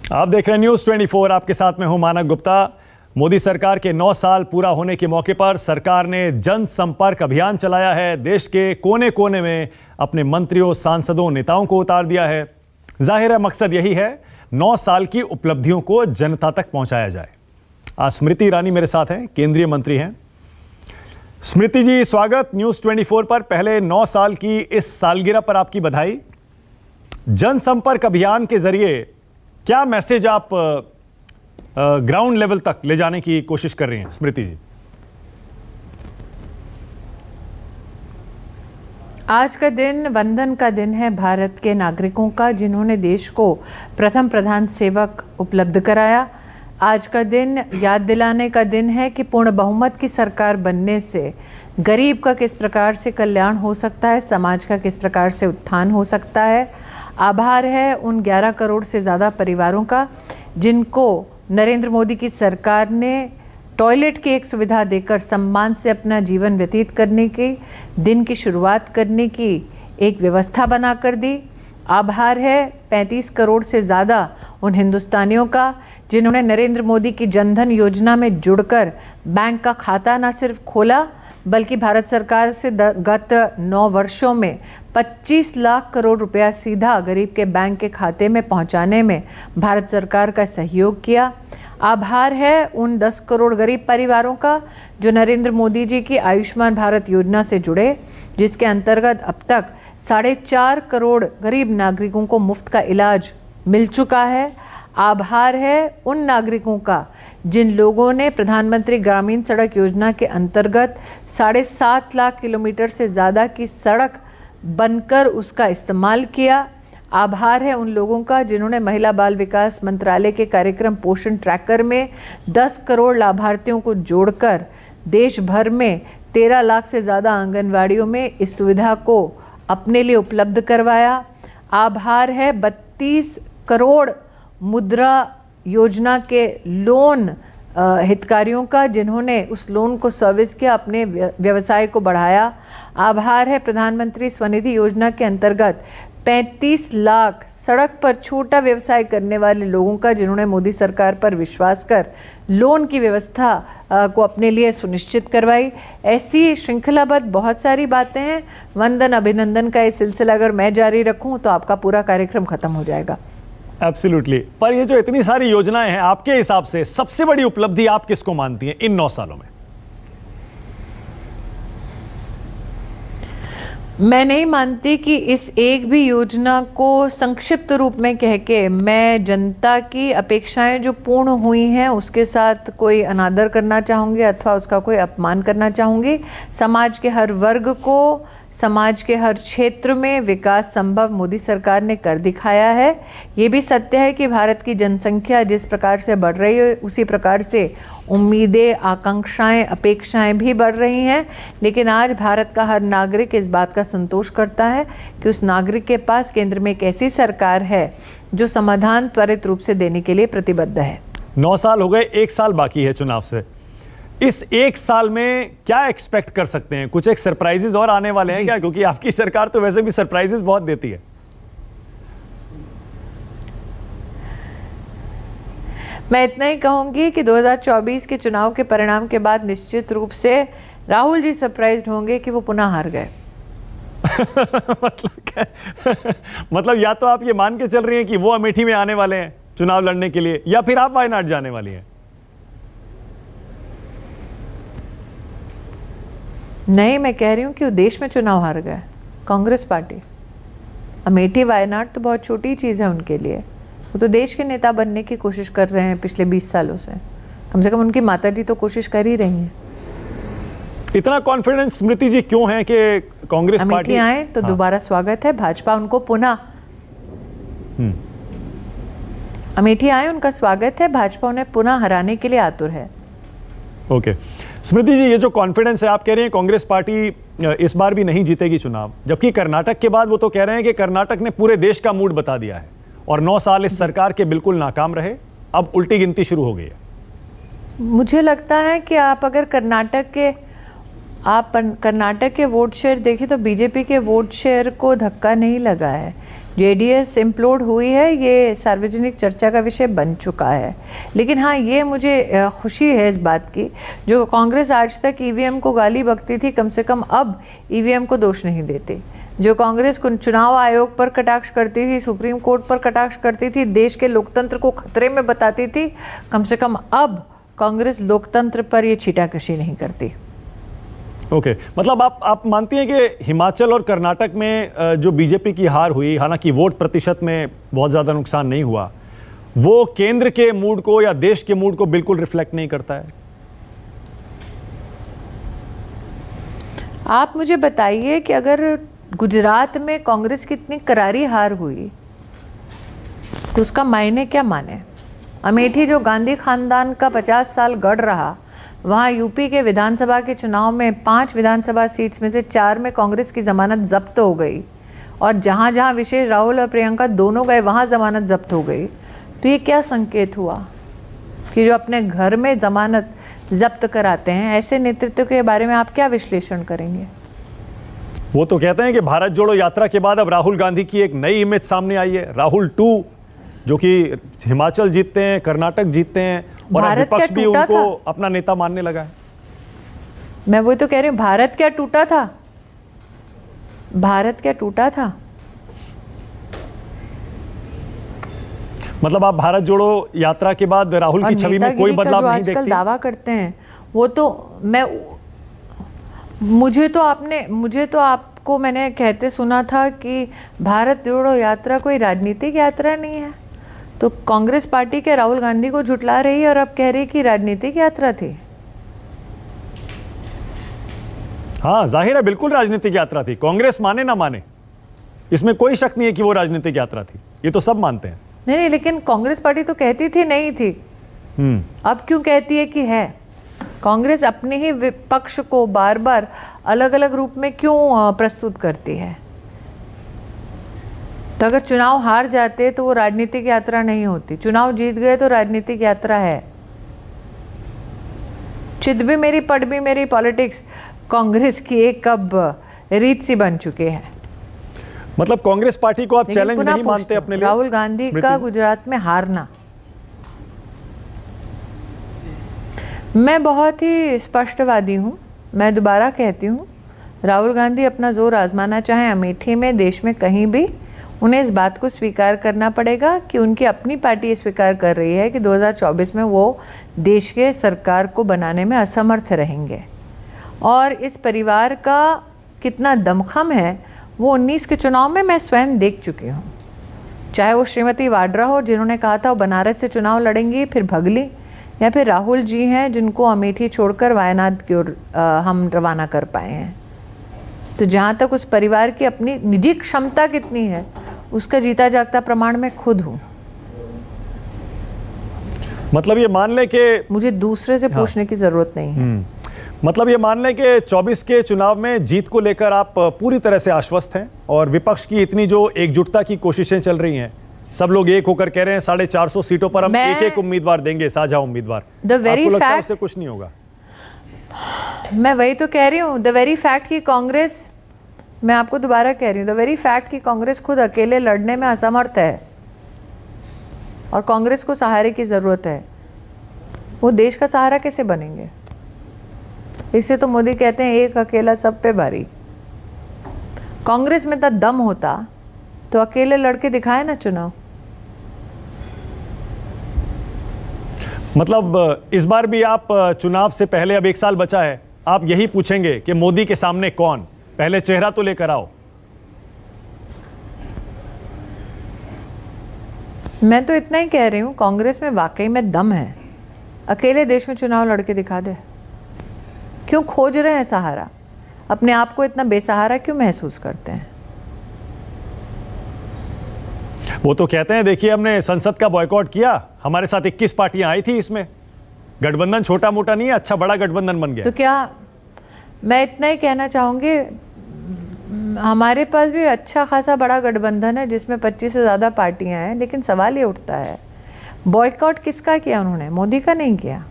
आप देख रहे हैं न्यूज़ 24। आपके साथ में हूं मानक गुप्ता। मोदी सरकार के 9 साल पूरा होने के मौके पर सरकार ने जनसंपर्क अभियान चलाया है। देश के कोने कोने में अपने मंत्रियों, सांसदों, नेताओं को उतार दिया है। जाहिर है मकसद यही है, 9 साल की उपलब्धियों को जनता तक पहुंचाया जाए। आज स्मृति ईरानी मेरे साथ हैं, केंद्रीय मंत्री हैं। स्मृति जी, स्वागत न्यूज़ 24 पर। पहले 9 साल की इस सालगिरह पर आपकी बधाई। जनसंपर्क अभियान के जरिए क्या मैसेज आप ग्राउंड लेवल तक ले जाने की कोशिश कर रही हैं स्मृति जी? आज का दिन वंदन का दिन है भारत के नागरिकों का, जिन्होंने देश को प्रथम प्रधान सेवक उपलब्ध कराया। आज का दिन याद दिलाने का दिन है कि पूर्ण बहुमत की सरकार बनने से गरीब का किस प्रकार से कल्याण हो सकता है, समाज का किस प्रकार से उत्थान हो सकता है। आभार है उन 11 करोड़ से ज़्यादा परिवारों का जिनको नरेंद्र मोदी की सरकार ने टॉयलेट की एक सुविधा देकर सम्मान से अपना जीवन व्यतीत करने की, दिन की शुरुआत करने की एक व्यवस्था बनाकर दी। आभार है 35 करोड़ से ज़्यादा उन हिंदुस्तानियों का जिन्होंने नरेंद्र मोदी की जनधन योजना में जुड़कर बैंक का खाता न सिर्फ खोला बल्कि भारत सरकार से गत 9 वर्षों में 25 लाख करोड़ रुपया सीधा गरीब के बैंक के खाते में पहुंचाने में भारत सरकार का सहयोग किया। आभार है उन 10 करोड़ गरीब परिवारों का जो नरेंद्र मोदी जी की आयुष्मान भारत योजना से जुड़े, जिसके अंतर्गत अब तक 4.5 करोड़ गरीब नागरिकों को मुफ्त का इलाज मिल चुका है। आभार है उन नागरिकों का जिन लोगों ने प्रधानमंत्री ग्रामीण सड़क योजना के अंतर्गत 7.5 लाख किलोमीटर से ज़्यादा की सड़क बनकर उसका इस्तेमाल किया। आभार है उन लोगों का जिन्होंने महिला बाल विकास मंत्रालय के कार्यक्रम पोषण ट्रैकर में 10 करोड़ लाभार्थियों को जोड़कर देश भर में 13 लाख से ज़्यादा आंगनवाड़ियों में इस सुविधा को अपने लिए उपलब्ध करवाया। आभार है 32 करोड़ मुद्रा योजना के लोन हितग्राहियों का जिन्होंने उस लोन को सर्विस किया, अपने व्यवसाय को बढ़ाया। आभार है प्रधानमंत्री स्वनिधि योजना के अंतर्गत 35 लाख सड़क पर छोटा व्यवसाय करने वाले लोगों का जिन्होंने मोदी सरकार पर विश्वास कर लोन की व्यवस्था को अपने लिए सुनिश्चित करवाई। ऐसी श्रृंखलाबद्ध बहुत सारी बातें हैं। वंदन अभिनंदन का ये सिलसिला अगर मैं जारी रखूं तो आपका पूरा कार्यक्रम खत्म हो जाएगा। एब्सोल्युटली। पर ये जो इतनी सारी योजनाएं हैं, आपके हिसाब से सबसे बड़ी उपलब्धि आप किसको मानती हैं इन 9 सालों में? मैं नहीं मानती कि इस एक भी योजना को संक्षिप्त रूप में कह के मैं जनता की अपेक्षाएं जो पूर्ण हुई हैं उसके साथ कोई अनादर करना चाहूँगी अथवा उसका कोई अपमान करना चाहूँगी। समाज के हर वर्ग को, समाज के हर क्षेत्र में विकास संभव मोदी सरकार ने कर दिखाया है। ये भी सत्य है कि भारत की जनसंख्या जिस प्रकार से बढ़ रही है उसी प्रकार से उम्मीदें, आकांक्षाएं, अपेक्षाएं भी बढ़ रही हैं। लेकिन आज भारत का हर नागरिक इस बात का संतोष करता है कि उस नागरिक के पास केंद्र में एक ऐसी सरकार है जो समाधान त्वरित रूप से देने के लिए प्रतिबद्ध है। 9 साल हो गए, 1 साल बाकी है चुनाव से। इस 1 साल में क्या एक्सपेक्ट कर सकते हैं? कुछ एक सरप्राइजेस और आने वाले हैं क्या? क्योंकि आपकी सरकार तो वैसे भी सरप्राइजेस बहुत देती है। मैं इतना ही कहूंगी कि 2024 के चुनाव के परिणाम के बाद निश्चित रूप से राहुल जी सरप्राइज्ड होंगे कि वो पुनः हार गए। मतलब क्या? मतलब या तो आप ये मान के चल रही हैं कि वो अमेठी में आने वाले हैं चुनाव लड़ने के लिए, या फिर आप वायनाड जाने वाली हैं? नहीं, मैं कह रही हूँ कि वो देश में चुनाव हार गए, कांग्रेस पार्टी। अमेठी वायनाड तो बहुत छोटी चीज़ है उनके लिए। वो तो देश के नेता बनने की कोशिश कर रहे हैं पिछले 20 सालों से। कम से कम उनकी माताजी तो कोशिश कर ही रही हैं। इतना कॉन्फिडेंस स्मृति जी क्यों है कि कांग्रेस पार्टी अमेठी आए तो दोबारा स्वागत है। भाजपा उनको पुनः अमेठी आए, उनका स्वागत है। भाजपा उन्हें पुनः हराने के लिए आतुर है। ओके स्मृति जी, ये जो कॉन्फिडेंस है, आप कह रहे हैं कांग्रेस पार्टी इस बार भी नहीं जीतेगी चुनाव, जबकि कर्नाटक के बाद वो तो कह रहे हैं कि कर्नाटक ने पूरे देश का मूड बता दिया है और 9 साल इस सरकार के बिल्कुल नाकाम रहे, अब उल्टी गिनती शुरू हो गई है। मुझे लगता है कि आप अगर कर्नाटक के वोट शेयर देखें तो बीजेपी के वोट शेयर को धक्का नहीं लगा है। जेडीएस इम्प्लोड हुई है, ये सार्वजनिक चर्चा का विषय बन चुका है। लेकिन हाँ, ये मुझे खुशी है इस बात की, जो कांग्रेस आज तक ईवीएम को गाली बकती थी, कम से कम अब ईवीएम को दोष नहीं देती। जो कांग्रेस को चुनाव आयोग पर कटाक्ष करती थी, सुप्रीम कोर्ट पर कटाक्ष करती थी, देश के लोकतंत्र को खतरे में बताती थी, कम से कम अब कांग्रेस लोकतंत्र पर ये छीटाकशी नहीं करती। ओके, मतलब आप मानती हैं कि हिमाचल और कर्नाटक में जो बीजेपी की हार हुई, हालांकि वोट प्रतिशत में बहुत ज़्यादा नुकसान नहीं हुआ, वो केंद्र के मूड को या देश के मूड को बिल्कुल रिफ्लेक्ट नहीं करता है? आप मुझे बताइए कि अगर गुजरात में कांग्रेस की इतनी करारी हार हुई तो उसका मायने क्या माने? अमेठी जो गांधी खानदान का 50 साल गढ़ रहा, वहाँ यूपी के विधानसभा के चुनाव में 5 विधानसभा सीट्स में से 4 में कांग्रेस की जमानत जब्त हो गई, और जहाँ जहाँ विशेष राहुल और प्रियंका दोनों गए वहाँ जमानत जब्त हो गई। तो ये क्या संकेत हुआ कि जो अपने घर में जमानत जब्त कराते हैं, ऐसे नेतृत्व के बारे में आप क्या विश्लेषण करेंगे? वो तो कहते हैं कि भारत जोड़ो यात्रा के बाद अब राहुल गांधी की एक नई इमेज सामने आई है, राहुल 2, जो कि हिमाचल जीतते हैं, कर्नाटक जीतते हैं, और अब विपक्ष भी उनको अपना नेता मानने लगा है। मैं वही तो कह रही हूँ, भारत क्या टूटा था? भारत क्या टूटा था? मतलब आप भारत जोड़ो यात्रा के बाद राहुल की छवि में कोई बदलाव नहीं देखती? दावा करते हैं वो तो मुझे तो आपको मैंने कहते सुना था कि भारत जोड़ो यात्रा कोई राजनीतिक यात्रा नहीं है, तो कांग्रेस पार्टी के राहुल गांधी को झुठला रही है और अब कह रही कि राजनीतिक यात्रा थी। हाँ, जाहिर है, बिल्कुल राजनीतिक यात्रा थी। कांग्रेस माने ना माने, इसमें कोई शक नहीं है कि वो राजनीतिक यात्रा थी, ये तो सब मानते हैं। नहीं, लेकिन कांग्रेस पार्टी तो कहती थी नहीं थी, अब क्यों कहती है कि है? कांग्रेस अपने ही विपक्ष को बार बार अलग अलग रूप में क्यों प्रस्तुत करती है? तो अगर चुनाव हार जाते तो वो राजनीतिक यात्रा नहीं होती, चुनाव जीत गए तो राजनीतिक यात्रा है। चित भी मेरी पट भी मेरी पॉलिटिक्स कांग्रेस की एक अब रीत सी बन चुके हैं। मतलब कांग्रेस पार्टी को आप चैलेंज नहीं मानते अपने लिए? राहुल गांधी का गुजरात में हारना, मैं बहुत ही स्पष्टवादी हूँ, मैं दोबारा कहती हूँ, राहुल गांधी अपना जोर आजमाना चाहे अमेठी में, देश में कहीं भी, उन्हें इस बात को स्वीकार करना पड़ेगा कि उनकी अपनी पार्टी स्वीकार कर रही है कि 2024 में वो देश के सरकार को बनाने में असमर्थ रहेंगे। और इस परिवार का कितना दमखम है वो 19 के चुनाव में मैं स्वयं देख चुकी हूँ। चाहे वो श्रीमती वाड्रा हो, जिन्होंने कहा था वो बनारस से चुनाव लड़ेंगी फिर भगली, या फिर राहुल जी हैं जिनको अमेठी छोड़कर वायनाड की ओर हम रवाना कर पाए हैं। तो जहाँ तक उस परिवार की अपनी निजी क्षमता कितनी है, उसका जीता जागता प्रमाण मैं खुद हूँ। मतलब ये मान लें कि मुझे दूसरे से पूछने की जरूरत नहीं है। मतलब ये मान लें कि 24 के चुनाव में जीत को लेकर आप पूरी तरह से आश्वस्त हैं, और विपक्ष की इतनी जो एकजुटता की कोशिशें चल रही हैं, सब लोग एक होकर कह रहे हैं 450 सीटों पर हम एक उम्मीदवार देंगे, साझा उम्मीदवार, आपको लगता है उससे कुछ नहीं होगा? मैं वही तो कह रही हूँ, द वेरी फैक्ट की कांग्रेस, मैं आपको दोबारा कह रही हूँ, द वेरी फैक्ट की कांग्रेस खुद अकेले लड़ने में असमर्थ है और कांग्रेस को सहारे की जरूरत है, वो देश का सहारा कैसे बनेंगे? इसे तो मोदी कहते हैं एक अकेला सब पे भारी। कांग्रेस में तो दम होता तो अकेले लड़के दिखाए ना चुनाव। मतलब इस बार भी आप चुनाव से पहले, अब 1 साल बचा है, आप यही पूछेंगे कि मोदी के सामने कौन, पहले चेहरा तो लेकर आओ। मैं तो इतना ही कह रही हूं, कांग्रेस में वाकई में दम है, अकेले देश में चुनाव लड़के दिखा दे। क्यों खोज रहे हैं सहारा? अपने आप को इतना बेसहारा क्यों महसूस करते हैं? वो तो कहते हैं, देखिए हमने संसद का बॉयकॉट किया, हमारे साथ 21 पार्टियां आई थी, इसमें गठबंधन छोटा मोटा नहीं है, अच्छा बड़ा गठबंधन बन गया। तो क्या मैं इतना ही कहना चाहूंगी, हमारे पास भी अच्छा खासा बड़ा गठबंधन है जिसमें 25 से ज़्यादा पार्टियां हैं, लेकिन सवाल ये उठता है बॉयकॉट किसका किया उन्होंने? मोदी का नहीं किया।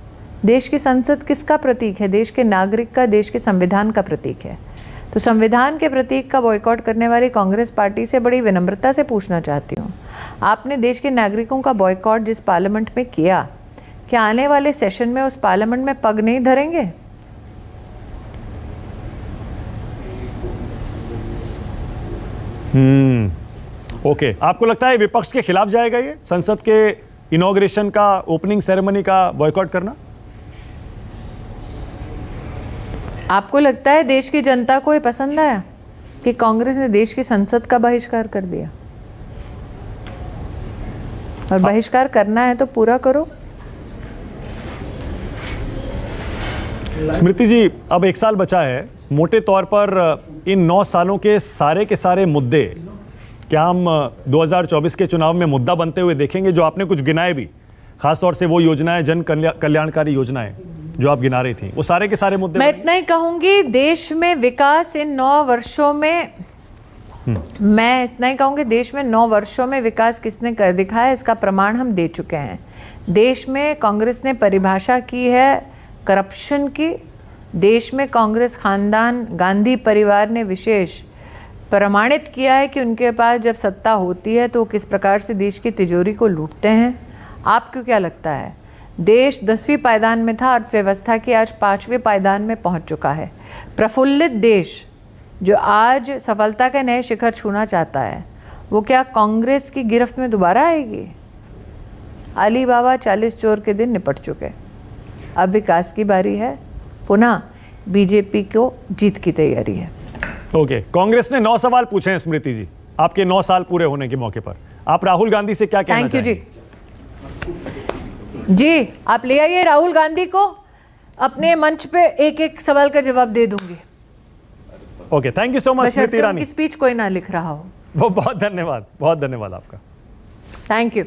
देश की संसद किसका प्रतीक है? देश के नागरिक का, देश के संविधान का प्रतीक है। तो संविधान के प्रतीक का बॉयकॉट करने वाली कांग्रेस पार्टी से बड़ी विनम्रता से पूछना चाहती हूँ, आपने देश के नागरिकों का बॉयकॉट जिस पार्लियामेंट में किया, क्या आने वाले सेशन में उस पार्लियामेंट में पग नहीं धरेंगे? ओके, आपको लगता है विपक्ष के खिलाफ जाएगा ये संसद के इनॉग्रेशन का, ओपनिंग सेरेमनी का बॉयकॉट करना? आपको लगता है देश की जनता को ये पसंद आया कि कांग्रेस ने देश की संसद का बहिष्कार कर दिया? और बहिष्कार करना है तो पूरा करो। स्मृति जी, अब 1 साल बचा है। मोटे तौर पर इन 9 सालों के सारे मुद्दे क्या हम 2024 के चुनाव में मुद्दा बनते हुए देखेंगे? जो आपने कुछ गिनाए भी, खासतौर से वो योजनाएं, जन कल्याणकारी योजनाएं जो आप गिना रही थी, वो सारे के सारे मुद्दे। मैं इतना ही कहूंगी, देश में विकास इन 9 वर्षों में, मैं इतना ही कहूंगी, देश में 9 वर्षों में विकास किसने कर दिखाया, इसका प्रमाण हम दे चुके हैं। देश में कांग्रेस ने परिभाषा की है करप्शन की। देश में कांग्रेस खानदान, गांधी परिवार ने विशेष प्रमाणित किया है कि उनके पास जब सत्ता होती है तो किस प्रकार से देश की तिजोरी को लूटते हैं। आपको क्या लगता है? देश 10वीं पायदान में था, अर्थव्यवस्था की आज 5वें पायदान में पहुंच चुका है। प्रफुल्लित देश जो आज सफलता के नए शिखर छूना चाहता है, वो क्या कांग्रेस की गिरफ्त में दोबारा आएगी? अली बाबा 40 चोर के दिन निपट चुके, अब विकास की बारी है। पुनः बीजेपी को जीत की तैयारी है। ओके, कांग्रेस ने 9 सवाल पूछे हैं स्मृति जी, आपके 9 साल पूरे होने के मौके पर। आप राहुल गांधी से क्या कहना चाहेंगे? थैंक यू जी, आप ले आइए राहुल गांधी को, अपने मंच पे एक सवाल का जवाब दे दूंगी। Okay, thank you so much Smriti Irani. Speech कोई ना लिख रहा हो। बहुत धन्यवाद आपका। Thank you.